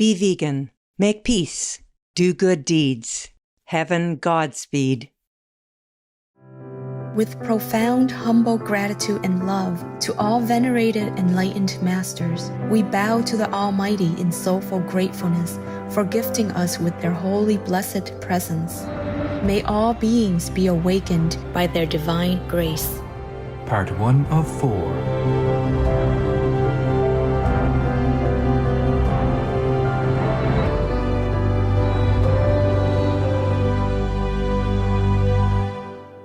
be vegan, make peace, do good deeds. Heaven Godspeed. With profound, humble gratitude and love to all venerated enlightened masters, we bow to the Almighty in soulful gratefulness for gifting us with their holy blessed presence. May all beings be awakened by their divine grace. Part 1 of 4.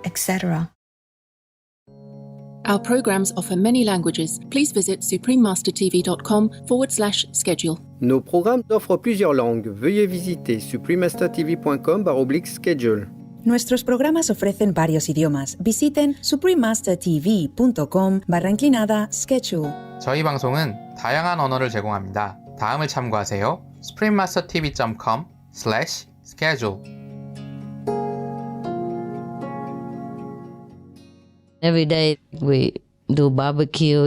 Etc. Our programs offer many languages. Please visit suprememastertv.com/schedule. Nos programmes offrent plusieurs langues. Veuillez visiter suprememastertv.com/schedule. Nuestros programas ofrecen varios idiomas. Visiten suprememastertv.com/schedule. 저희 방송은 다양한 언어를 제공합니다. 다음을 참고하세요. suprememastertv.com/schedule. Every day we do barbecue,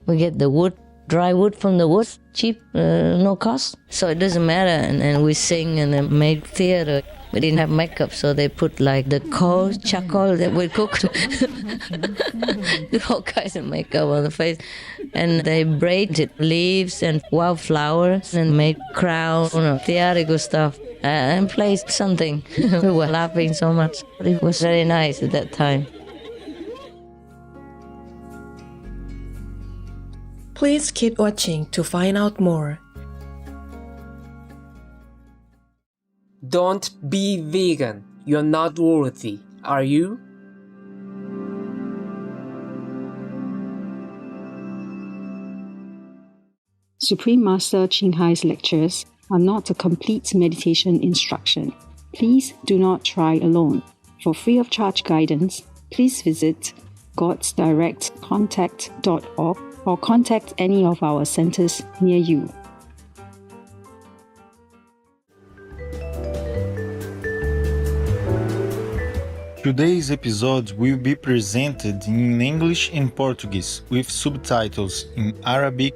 We get the wood, dry wood from the woods, cheap, no cost. So it doesn't matter. And we sing and then make theater. We didn't have makeup, so they put like the coal, charcoal that we cooked. All kinds of makeup on the face. And they braided leaves and wildflowers and made crowns, theatrical stuff. And played something. We were laughing so much. It was very nice at that time. Please keep watching to find out more. Don't be vegan. You're not worthy, are you? Supreme Master Ching Hai's lectures are not a complete meditation instruction. Please do not try alone. For free of charge guidance, please visit godsdirectcontact.org or contact any of our centers near you. Today's episode will be presented in English and Portuguese with subtitles in Arabic,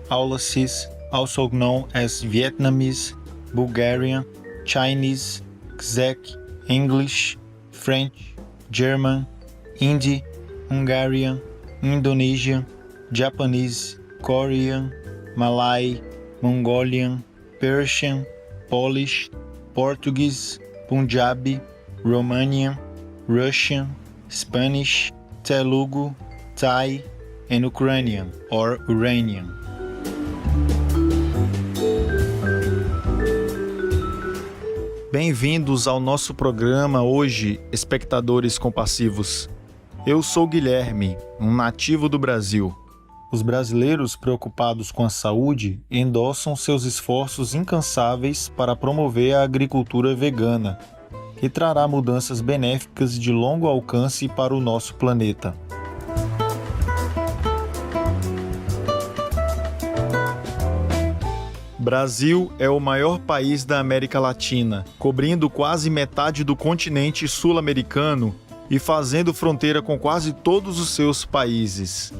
Aulices, also known as Vietnamese, Bulgarian, Chinese, Czech, English, French, German, Hindi, Hungarian, Indonesian, Japanese, Korean, Malay, Mongolian, Persian, Polish, Portuguese, Punjabi, Romanian, Russian, Spanish, Telugu, Thai, and Ukrainian or Iranian. Bem-vindos ao nosso programa hoje, espectadores compassivos. Eu sou Guilherme, um nativo do Brasil. Os brasileiros preocupados com a saúde endossam seus esforços incansáveis para promover a agricultura vegana, que trará mudanças benéficas de longo alcance para o nosso planeta. Brasil é o maior país da América Latina, cobrindo quase metade do continente sul-americano e fazendo fronteira com quase todos os seus países.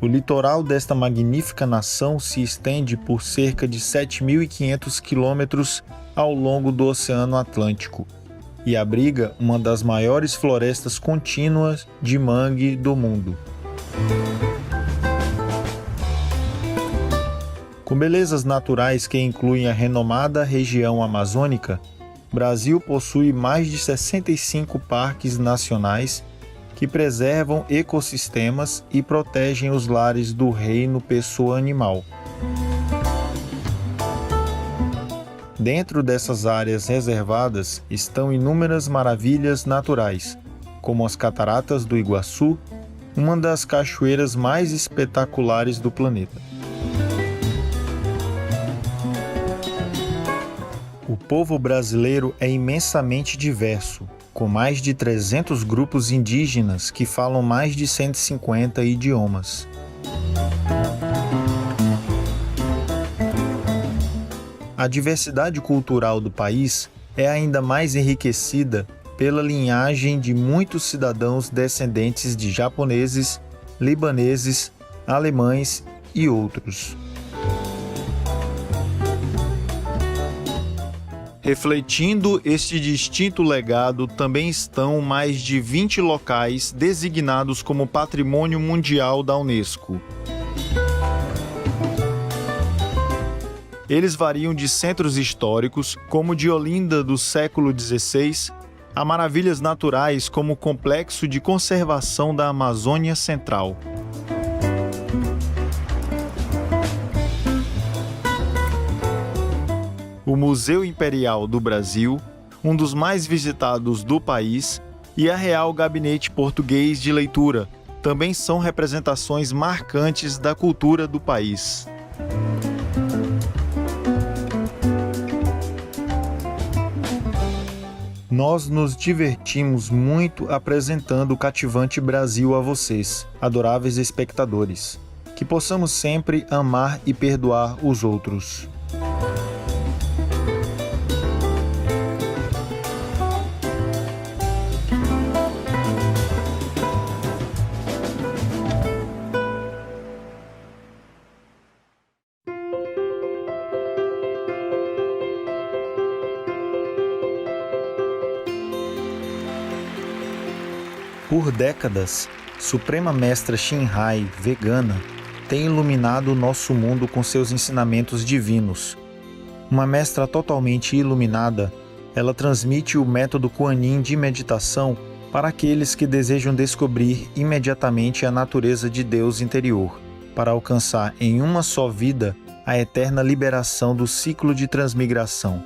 O litoral desta magnífica nação se estende por cerca de 7.500 quilômetros ao longo do Oceano Atlântico e abriga uma das maiores florestas contínuas de mangue do mundo. Com belezas naturais que incluem a renomada região amazônica, Brasil possui mais de 65 parques nacionais que preservam ecossistemas e protegem os lares do reino pessoa animal. Dentro dessas áreas reservadas estão inúmeras maravilhas naturais, como as Cataratas do Iguaçu, uma das cachoeiras mais espetaculares do planeta. O povo brasileiro é imensamente diverso, com mais de 300 grupos indígenas que falam mais de 150 idiomas. A diversidade cultural do país é ainda mais enriquecida pela linhagem de muitos cidadãos descendentes de japoneses, libaneses, alemães e outros. Refletindo este distinto legado, também estão mais de 20 locais designados como Patrimônio Mundial da Unesco. Eles variam de centros históricos, como de Olinda do século XVI, a maravilhas naturais como o Complexo de Conservação da Amazônia Central. O Museu Imperial do Brasil, um dos mais visitados do país, e a Real Gabinete Português de Leitura, também são representações marcantes da cultura do país. Nós nos divertimos muito apresentando o cativante Brasil a vocês, adoráveis espectadores. Que possamos sempre amar e perdoar os outros. Por décadas, Suprema Mestra Shinhai, vegana, tem iluminado o nosso mundo com seus ensinamentos divinos. Uma mestra totalmente iluminada, ela transmite o método Kuan Yin de meditação para aqueles que desejam descobrir imediatamente a natureza de Deus interior, para alcançar em uma só vida a eterna liberação do ciclo de transmigração.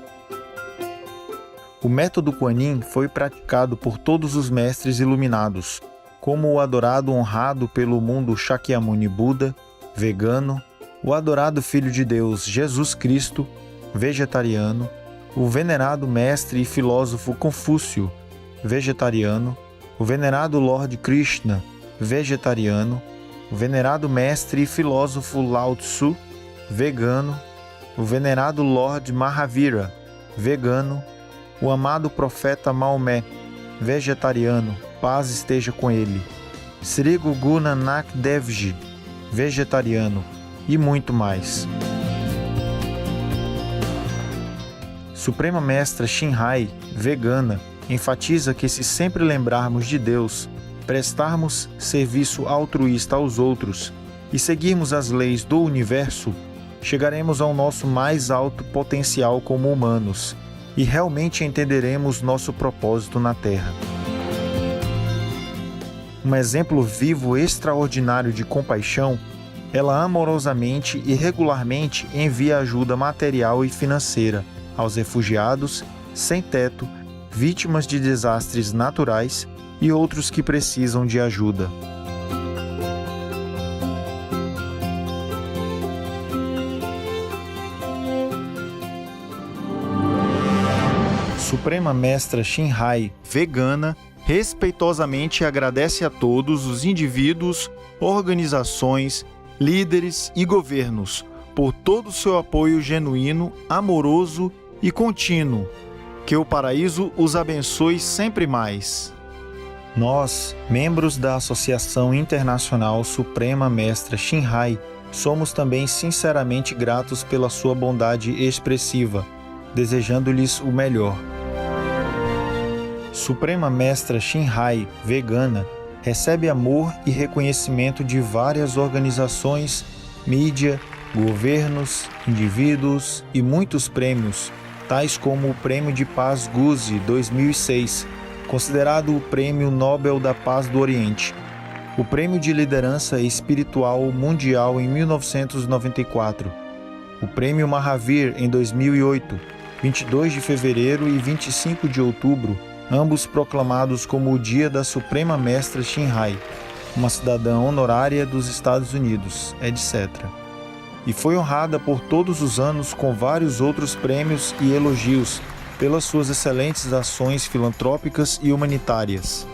O método Kuan Yin foi praticado por todos os mestres iluminados, como o adorado honrado pelo mundo Shakyamuni Buda, vegano, o adorado Filho de Deus Jesus Cristo, vegetariano, o venerado mestre e filósofo Confúcio, vegetariano, o venerado Lord Krishna, vegetariano, o venerado mestre e filósofo Lao Tzu, vegano, o venerado Lord Mahavira, vegano, o amado profeta Maomé, vegetariano, paz esteja com ele, Sri Guru Nanak Dev Ji, vegetariano, e muito mais. Suprema Mestra Shinhai, vegana, enfatiza que se sempre lembrarmos de Deus, prestarmos serviço altruísta aos outros e seguirmos as leis do universo, chegaremos ao nosso mais alto potencial como humanos e realmente entenderemos nosso propósito na Terra. Um exemplo vivo extraordinário de compaixão, ela amorosamente e regularmente envia ajuda material e financeira aos refugiados, sem teto, vítimas de desastres naturais e outros que precisam de ajuda. Suprema Mestra Shinhai, vegana, respeitosamente agradece a todos os indivíduos, organizações, líderes e governos por todo o seu apoio genuíno, amoroso e contínuo. Que o paraíso os abençoe sempre mais. Nós, membros da Associação Internacional Suprema Mestra Shinhai, somos também sinceramente gratos pela sua bondade expressiva, desejando-lhes o melhor. Suprema Mestra Shinhai, vegana, recebe amor e reconhecimento de várias organizações, mídia, governos, indivíduos e muitos prêmios, tais como o Prêmio de Paz Guzi 2006, considerado o Prêmio Nobel da Paz do Oriente, o Prêmio de Liderança Espiritual Mundial em 1994, o Prêmio Mahavir em 2008, 22 de fevereiro e 25 de outubro, ambos proclamados como o Dia da Suprema Mestra Shinhai, uma cidadã honorária dos Estados Unidos, etc. E foi honrada por todos os anos com vários outros prêmios e elogios pelas suas excelentes ações filantrópicas e humanitárias.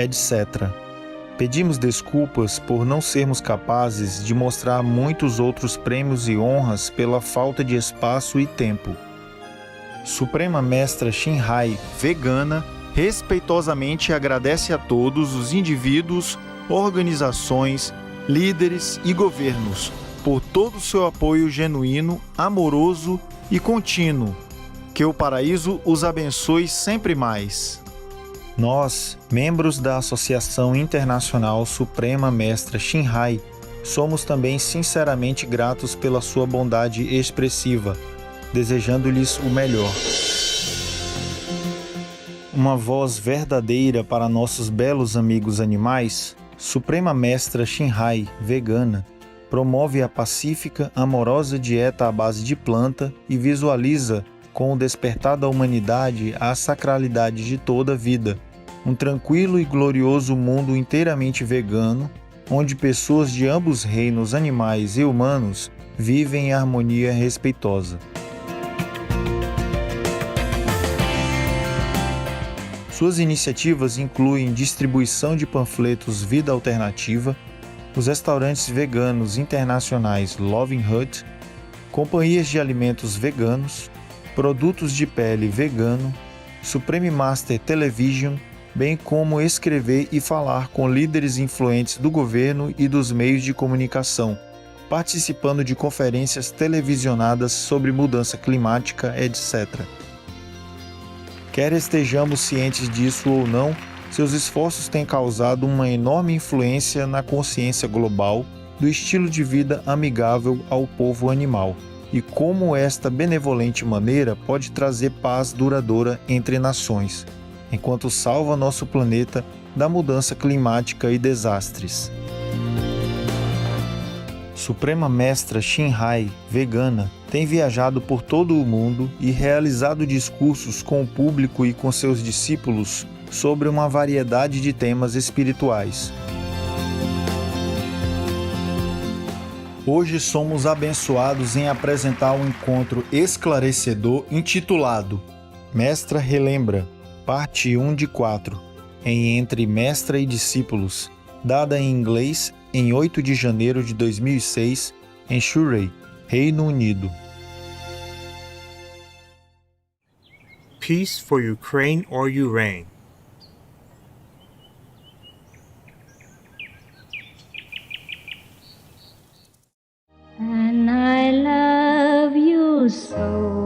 etc. Pedimos desculpas por não sermos capazes de mostrar muitos outros prêmios e honras pela falta de espaço e tempo. Suprema Mestra Shinhai, vegana, respeitosamente agradece a todos os indivíduos, organizações, líderes e governos por todo o seu apoio genuíno, amoroso e contínuo. Que o paraíso os abençoe sempre mais. Nós, membros da Associação Internacional Suprema Mestra Shinhai, somos também sinceramente gratos pela sua bondade expressiva, desejando-lhes o melhor. Uma voz verdadeira para nossos belos amigos animais, Suprema Mestra Shinhai, vegana, promove a pacífica, amorosa dieta à base de planta e visualiza, com o despertar da humanidade, a sacralidade de toda a vida. Um tranquilo e glorioso mundo inteiramente vegano, onde pessoas de ambos reinos, animais e humanos, vivem em harmonia respeitosa. Suas iniciativas incluem distribuição de panfletos Vida Alternativa, os restaurantes veganos internacionais Loving Hut, companhias de alimentos veganos, produtos de pele vegano, Supreme Master Television, bem como escrever e falar com líderes influentes do governo e dos meios de comunicação, participando de conferências televisionadas sobre mudança climática, etc. Quer estejamos cientes disso ou não, seus esforços têm causado uma enorme influência na consciência global do estilo de vida amigável ao povo animal e como esta benevolente maneira pode trazer paz duradoura entre nações, enquanto salva nosso planeta da mudança climática e desastres. Suprema Mestra Shinhai, vegana, tem viajado por todo o mundo e realizado discursos com o público e com seus discípulos sobre uma variedade de temas espirituais. Hoje somos abençoados em apresentar um encontro esclarecedor intitulado Mestra Relembra, parte 1 de 4, em Entre Mestra e Discípulos, dada em inglês em 8 de janeiro de 2006, em Surrey, Reino Unido. Peace for Ukraine or Ukraine. And I love you so.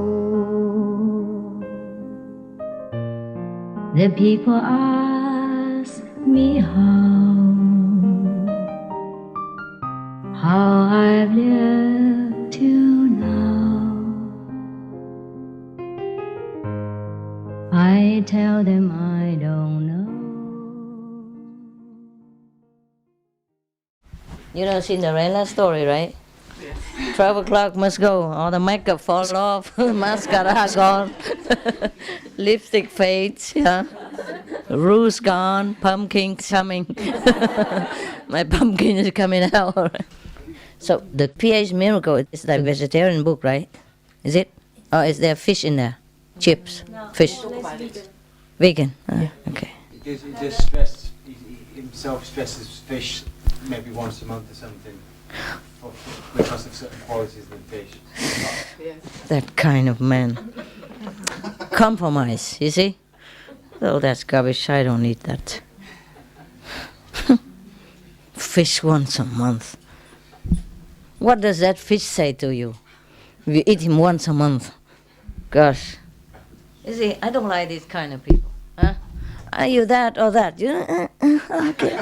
The people ask me how I've lived till now. I tell them I don't know. You know Cinderella story, right? 12 o'clock must go. All the makeup falls off, mascara gone, lipstick fades, yeah. Rouge gone, pumpkin coming. My pumpkin is coming out. So the pH Miracle is the vegetarian book, right? Is it? Or is there fish in there? Chips? No, fish? Vegan? Okay. He just stress, himself stresses fish maybe once a month or something. Because of certain qualities in fish. That kind of man. Compromise, you see? Oh, that's garbage. I don't need that. Fish once a month. What does that fish say to you? If you eat him once a month. Gosh. You see, I don't like these kind of people. Huh? Are you that or that? You know, okay.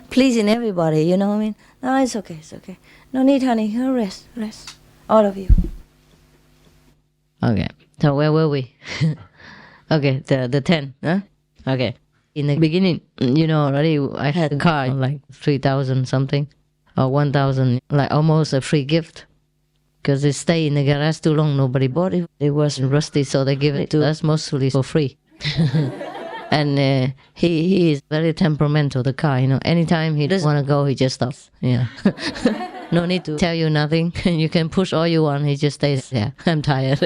Pleasing everybody, you know what I mean? No, it's okay, it's okay. No need, honey. Rest. All of you. Okay, so where were we? Okay, the 10, huh? Okay. In the beginning, you know, already I had a car, like 3,000 something, or 1,000, like almost a free gift. Because it stayed in the garage too long, nobody bought it. It was rusty, so they give it to us mostly for free. And he is very temperamental, the car, you know. Anytime he doesn't want to go, he just stops. Yeah. No need to tell you nothing. You can push all you want, he just stays there. I'm tired.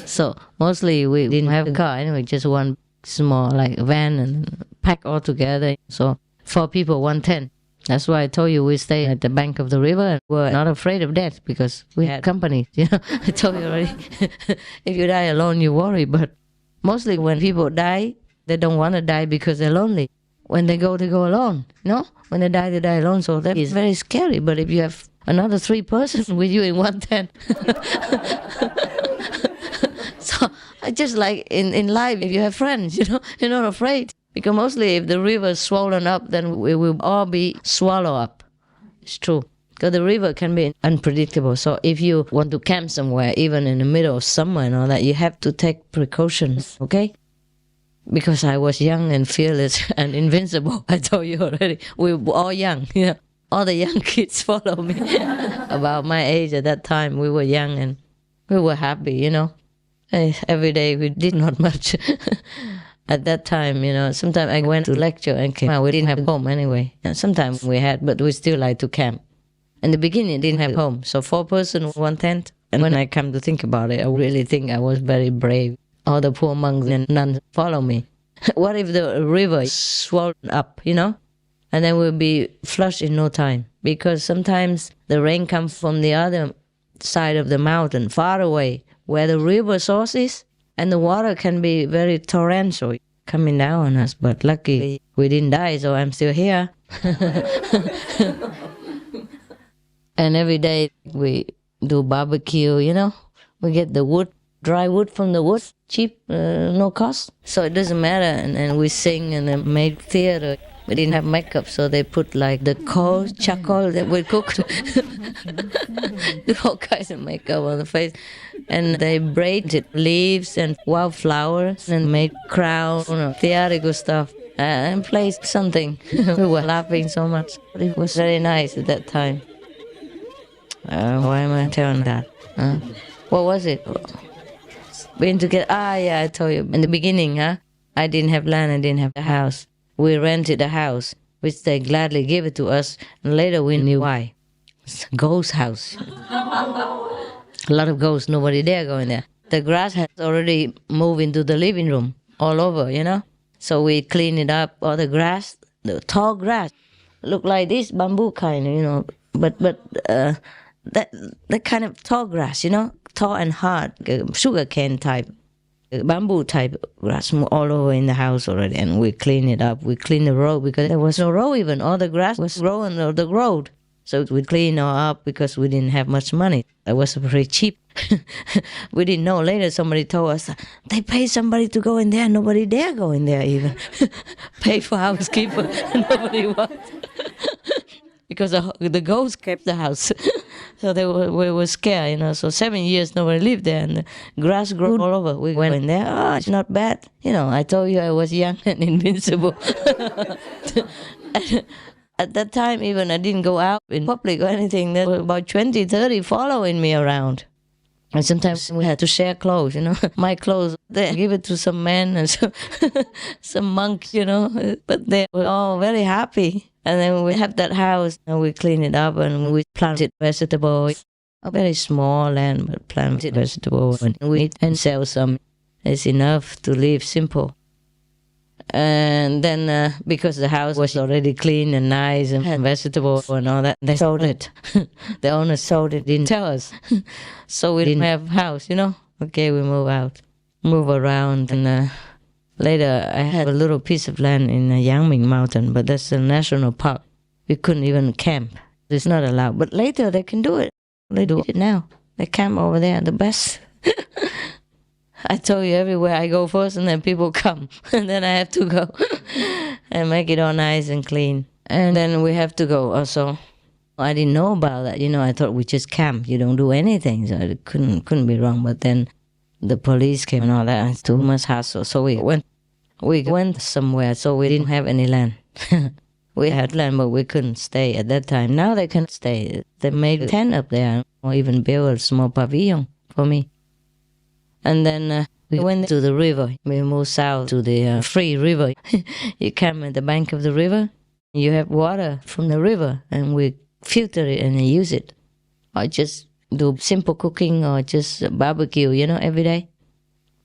So mostly we didn't have a car anyway, just one small like van and pack all together. So 4 people, one tent. That's why I told you we stay at the bank of the river and we're not afraid of death because we had company. I told you already. If you die alone, you worry. But mostly when people die, they don't want to die because they're lonely. When they go alone. When they die alone. So that is very scary. But if you have another 3 persons with you in one tent. So I just like in life, if you have friends, you're not afraid. Because mostly if the river is swollen up, then we will all be swallowed up. It's true. Because the river can be unpredictable. So if you want to camp somewhere, even in the middle of summer and all that, you have to take precautions, okay? Because I was young and fearless and invincible. I told you already. We were all young. All the young kids follow me. About my age at that time, we were young and we were happy, Every day we did not much. At that time, sometimes I went to lecture and came out. We didn't have home anyway. And sometimes we had, but we still like to camp. In the beginning, didn't have home. So 4 persons, one tent. And when I come to think about it, I really think I was very brave. All the poor monks and nuns follow me. What if the river is swollen up, And then we'll be flushed in no time. Because sometimes the rain comes from the other side of the mountain, far away, where the river source is. And the water can be very torrential coming down on us. But lucky we didn't die, so I'm still here. And every day we do barbecue, We get the wood, dry wood from the woods, cheap, no cost. So it doesn't matter. And we sing and then make theater. We didn't have makeup, so they put like the coal, charcoal that we cooked. Do all kinds of makeup on the face. And they braided leaves and wildflowers and made crown or theatrical stuff. And played something. We were laughing so much. But it was very nice at that time. Why am I telling that? What was it? Been together. Yeah, I told you. In the beginning, I didn't have land, I didn't have a house. We rented a house, which they gladly gave it to us, and later we knew why. It's a ghost house. A lot of ghosts, nobody dare go in there. The grass has already moved into the living room, all over, So we cleaned it up, all the grass, the tall grass, look like this bamboo kind, But that kind of tall grass, tall and hard, sugar cane type. Bamboo type grass all over in the house already, and we clean it up. We clean the road because there was no road even. All the grass was growing on the road. So we clean all up because we didn't have much money. It was very cheap. We didn't know. Later somebody told us, they pay somebody to go in there. Nobody dare go in there even. Pay for housekeeper. Nobody wants. Because the ghosts kept the house. So we were scared, So 7 years nobody lived there, and the grass grew all over. We went in there, it's not bad. I told you I was young and invincible. At that time, even I didn't go out in public or anything. There were about 20, 30 following me around. And sometimes we had to share clothes, My clothes, they give it to some men and some monks, But they were all very happy. And then we have that house and we clean it up and we planted vegetables. A very small land, but planted vegetables. And we eat and sell some. It's enough to live simple. And then because the house was already clean and nice and had vegetables and all that, they sold it. The owner sold it, didn't tell us. So we didn't have a house, Okay, we move around and... Later, I had a little piece of land in Yangming Mountain, but that's a national park. We couldn't even camp. It's not allowed. But later, they can do it. They do it now. They camp over there, the best. I told you everywhere I go first, and then people come. And then I have to go and make it all nice and clean. And then we have to go also. I didn't know about that. I thought we just camp. You don't do anything. So it couldn't be wrong. But then... the police came and all that, and it's too much hassle. So we went somewhere, so we didn't have any land. We had land, but we couldn't stay at that time. Now they can stay. They made a tent up there, or even built a small pavilion for me. And then we went to the river. We moved south to the free river. You camp at the bank of the river. You have water from the river, and we filter it and use it. Or just... do simple cooking or just barbecue, every day.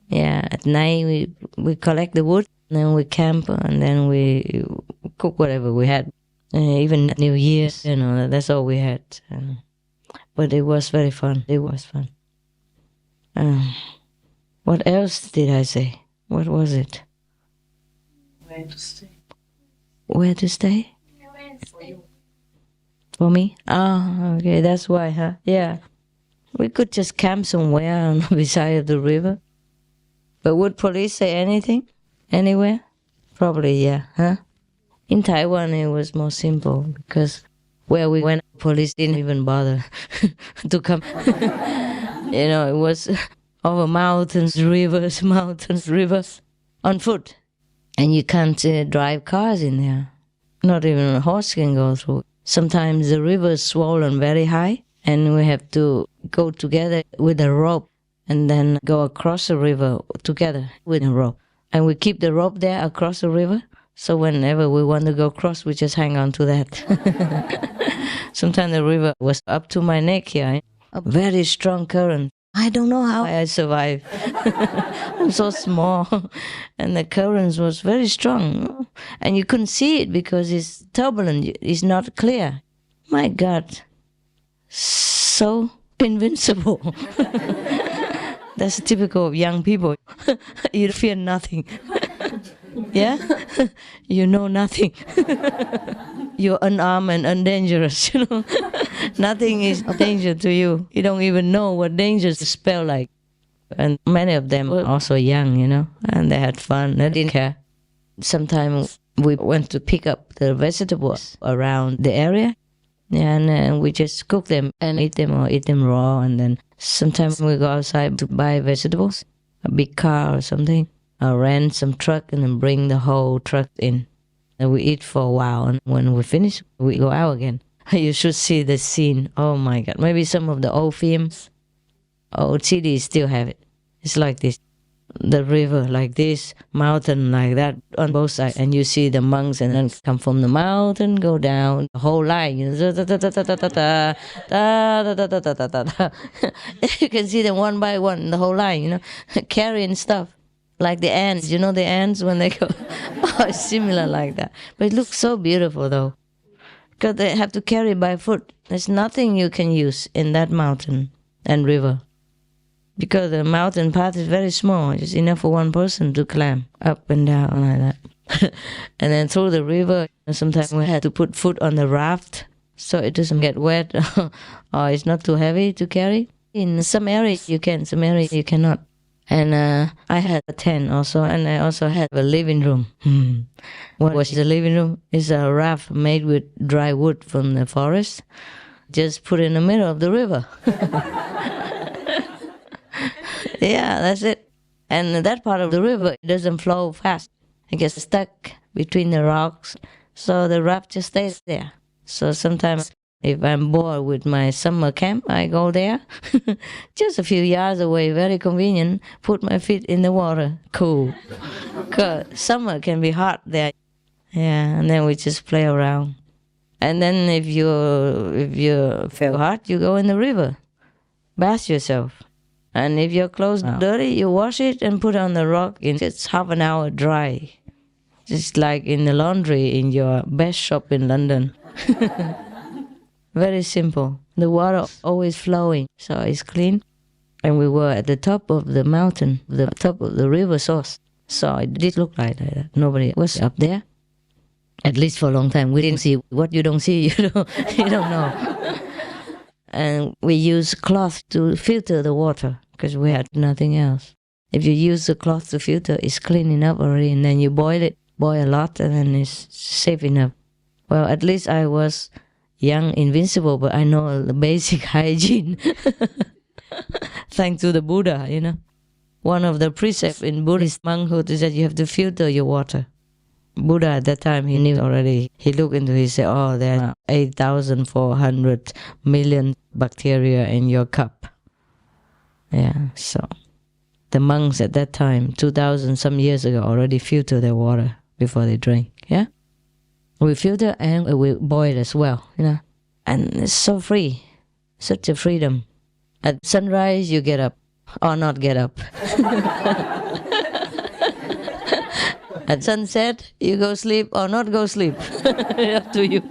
Yeah, at night we collect the wood And then we camp, and then we cook whatever we had. Even New Year's, that's all we had. But it was very fun. It was fun. What else did I say? What was it? Where to stay? Where to stay? For me? Oh, okay, that's why, huh? Yeah. We could just camp somewhere on the side of the river. But would police say anything? Anywhere? Probably, yeah, huh? In Taiwan, it was more simple because where we went, police didn't even bother to come. It was over mountains, rivers, on foot. And you can't drive cars in there. Not even a horse can go through. Sometimes the river is swollen very high, and we have to go together with a rope and then go across the river together with a rope. And we keep the rope there across the river, so whenever we want to go across, we just hang on to that. Sometimes the river was up to my neck here. A very strong current. I don't know how I survived. I'm so small. And the current was very strong. And you couldn't see it because it's turbulent. It's not clear. My God. So invincible. That's typical of young people. You fear nothing. Yeah? You know nothing. You're unarmed and undangerous, Nothing is a danger to you. You don't even know what danger spell like. And many of them were also young, and they had fun. They didn't care. Sometimes we went to pick up the vegetables around the area, and we just cook them and eat them or eat them raw. And then sometimes we go outside to buy vegetables, a big car or something, or rent some truck and then bring the whole truck in. And we eat for a while, and when we finish, we go out again. You should see the scene. Oh my God. Maybe some of the old films, old CDs still have it. It's like this. The river like this, mountain like that on both sides. And you see the monks and then come from the mountain, go down, the whole line. You can see them one by one, the whole line, carrying stuff. Like the ants, the ants when they go, it's similar like that. But it looks so beautiful though, because they have to carry by foot. There's nothing you can use in that mountain and river, because the mountain path is very small, just enough for one person to climb up and down like that. And then through the river, sometimes we had to put foot on the raft so it doesn't get wet or it's not too heavy to carry. In some areas you can, some areas you cannot. And I had a tent also, and I also had a living room. What was the living room? It's a raft made with dry wood from the forest, just put in the middle of the river. Yeah, that's it. And that part of the river doesn't flow fast. It gets stuck between the rocks, so the raft just stays there. So sometimes if I'm bored with my summer camp, I go there, just a few yards away, very convenient, put my feet in the water, cool. Because summer can be hot there. Yeah, and then we just play around. And then if you feel hot, you go in the river, bath yourself. And if your clothes are dirty, you wash it and put it on the rock in just half an hour dry. Just like in the laundry in your best shop in London. Very simple. The water always flowing, so it's clean. And we were at the top of the mountain, the top of the river source. So it did look like that. Nobody was up there. At least for a long time. We didn't see what you don't see, you don't know. And we use cloth to filter the water because we had nothing else. If you use the cloth to filter, it's clean enough already, and then you boil a lot, and then it's safe enough. Well, at least I was young, invincible, but I know the basic hygiene. Thanks to the Buddha, One of the precepts in Buddhist monkhood is that you have to filter your water. Buddha at that time, he knew already. He looked into it, he said, there are 8,400 million bacteria in your cup. Yeah, so the monks at that time, 2,000 some years ago, already filter their water before they drink, yeah? We filter and we boil as well, And it's so free, such a freedom. At sunrise, you get up, or not get up. At sunset, you go sleep or not go sleep. Up to you.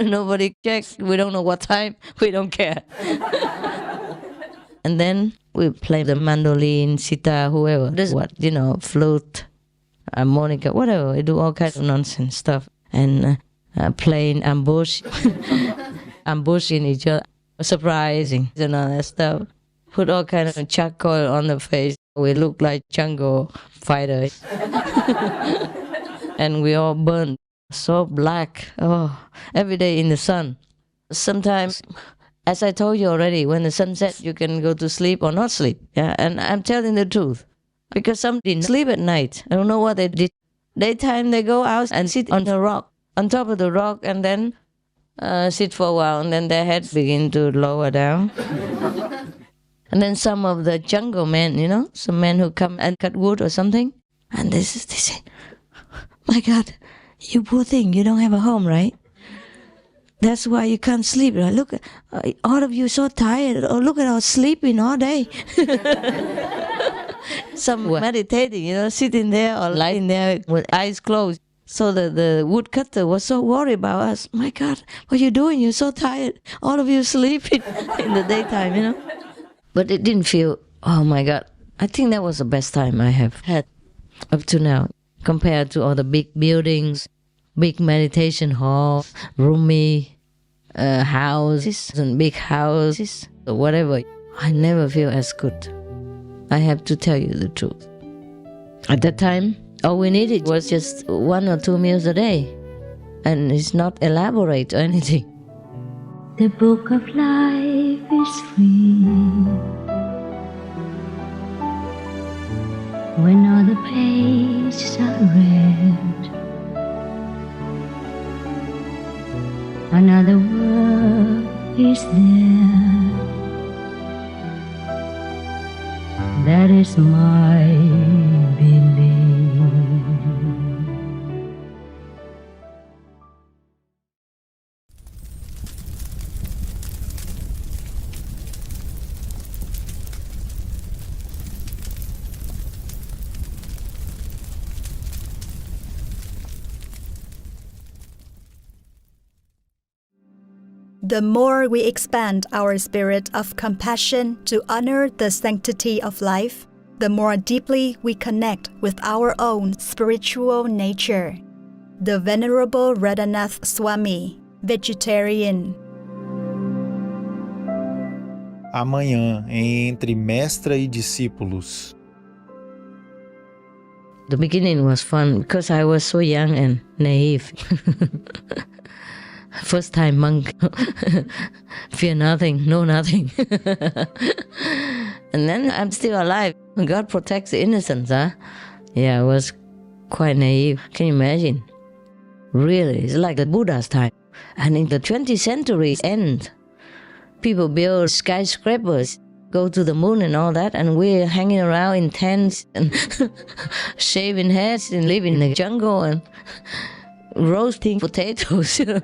Nobody checks. We don't know what time. We don't care. And then we play the mandolin, sitar, whoever. This what, flute, harmonica, whatever. We do all kinds of nonsense stuff. And playing ambush. Ambushing each other. Surprising and all that stuff. Put all kinds of charcoal on the face. We look like jungle fighters. And we all burn so black. Oh, every day in the sun. Sometimes, as I told you already, when the sun sets, you can go to sleep or not sleep. Yeah, and I'm telling the truth. Because some didn't sleep at night. I don't know what they did. Daytime, they go out and sit on the rock, on top of the rock, and then sit for a while, and then their head begin to lower down. And then some of the jungle men, some men who come and cut wood or something, and they say, "My God, you poor thing, you don't have a home, right? That's why you can't sleep. Look, all of you so tired. Oh, look at us sleeping all day." Some were meditating, sitting there or lying there with eyes closed. So the woodcutter was so worried about us. "My God, what are you doing? You're so tired. All of you sleeping in the daytime, But it didn't feel, oh my God. I think that was the best time I have had up to now. Compared to all the big buildings, big meditation halls, roomy houses, and big houses, or whatever. I never feel as good. I have to tell you the truth. At that time, all we needed was just 1 or 2 meals a day. And it's not elaborate or anything. The book of life is free when all the pages are read. Another world is there. That is my belief. The more we expand our spirit of compassion to honor the sanctity of life, the more deeply we connect with our own spiritual nature. The Venerable Radhanath Swami, vegetarian. Amanhã, entre mestra e discípulos. The beginning was fun because I was so young and naive. First time monk. Fear nothing, know nothing. And then I'm still alive. God protects the innocents, huh? Yeah, I was quite naive. Can you imagine? Really, it's like the Buddha's time. And in the 20th century end, people build skyscrapers, go to the moon and all that, and we're hanging around in tents and shaving heads and living in the jungle and roasting potatoes. Do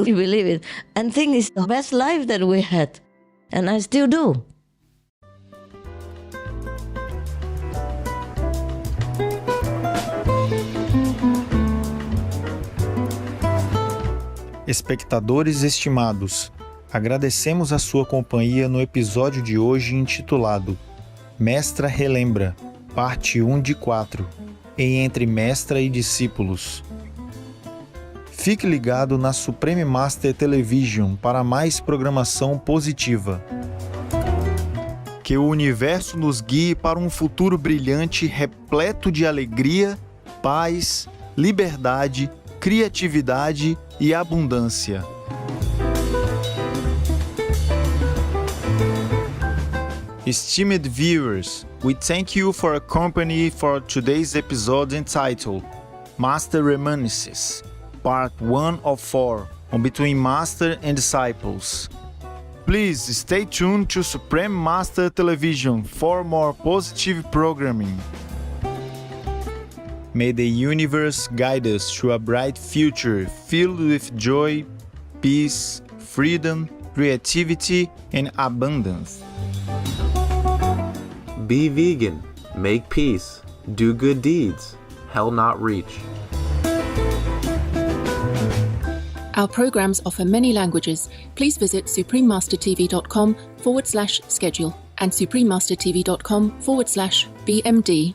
you believe it? And think it's the best life that we had. And I still do. Espectadores estimados, agradecemos a sua companhia no episódio de hoje intitulado Mestra Relembra, parte 1 de 4, em Entre Mestra e Discípulos. Fique ligado na Supreme Master Television para mais programação positiva. Que o universo nos guie para um futuro brilhante repleto de alegria, paz, liberdade, criatividade e abundância. Esteemed viewers, we thank you for your company for today's episode entitled Master Reminisces, Part 1 of 4, on Between Master and Disciples. Please stay tuned to Supreme Master Television for more positive programming. May the universe guide us to a bright future filled with joy, peace, freedom, creativity, and abundance. Be vegan. make peace, do good deeds, hell not reach. Our programs offer many languages. Please visit suprememastertv.com/schedule and suprememastertv.com/BMD.